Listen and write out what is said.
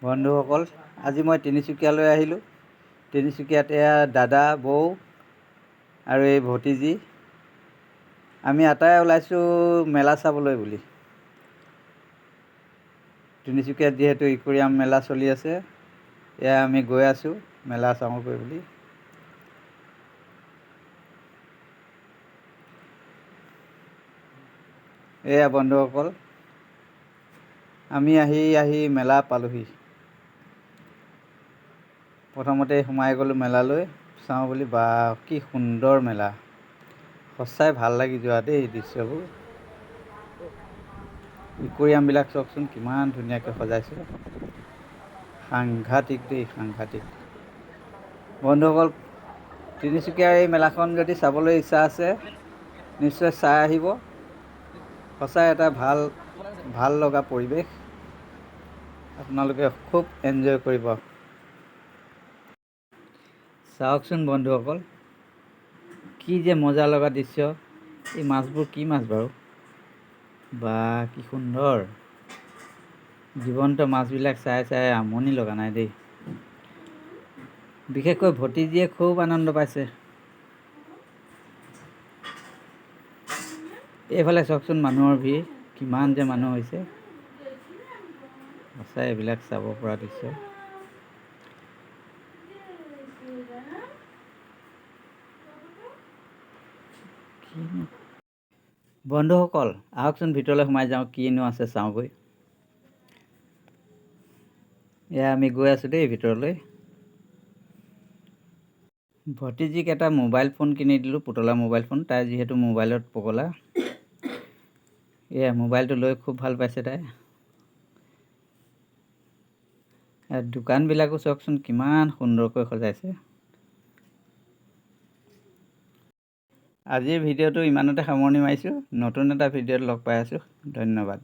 বন্ধুসকল, আজি মই তিনিচুকীয়ালৈ আহিলোঁ। তিনিচুকীয়াত এয়া দাদা, বৌ আৰু এই ভতিজী। আমি আটাই ওলাইছোঁ মেলা চাবলৈ বুলি। তিনিচুকীয়াত যিহেতু ইকুৰিয়াম মেলা চলি আছে, এয়া আমি গৈ আছোঁ মেলা চাওঁগৈ বুলি। এয়া বন্ধুসকল, আমি আহি মেলা পালোহি। প্ৰথমতে সোমাই গ'লোঁ মেলালৈ চাওঁ বুলি। বা কি সুন্দৰ মেলা, সঁচাই ভাল লাগি যোৱা দেই দৃশ্যবোৰ। ইকুৰিয়ামবিলাক চাওকচোন কিমান ধুনীয়াকৈ সজাইছে, সাংঘাতিক দেই, সাংঘাতিক। বন্ধুসকল, তিনিচুকীয়াৰ এই মেলাখন যদি চাবলৈ ইচ্ছা আছে, নিশ্চয় চাই আহিব। সঁচাই এটা ভাল লগা পৰিৱেশ, আপোনালোকে খুব এনজয় কৰিব। চাওকচোন বন্ধুসকল, কি যে মজা লগা দৃশ্য। এই মাছবোৰ কি মাছ বাৰু? বা কি সুন্দৰ, জীৱন্ত মাছবিলাক চাই আমনি লগা নাই দেই। বিশেষকৈ ভতিজীয়ে খুব আনন্দ পাইছে। এইফালে চাওকচোন মানুহৰ ভিৰ, কিমান যে মানুহ হৈছে। সঁচাই এইবিলাক চাব পৰা দৃশ্য। বন্ধুসকল, আহকচোন ভিতৰলৈ সোমাই যাওঁ, কিনো আছে চাওঁগৈ। এয়া আমি গৈ আছোঁ দেই ভিতৰলৈ। ভতিজীক এটা মোবাইল ফোন কিনি দিলোঁ, পুতলা মোবাইল ফোন। তাই যিহেতু মোবাইলত পগলা, এয়া মোবাইলটো লৈ খুব ভাল পাইছে তাই। দোকানবিলাকো চাওকচোন কিমান সুন্দৰকৈ সজাইছে। আজিৰ ভিডিঅ'টো ইমানতে সামৰণি মাৰিছোঁ। নতুন এটা ভিডিঅ'ত লগ পাই আছোঁ। ধন্যবাদ।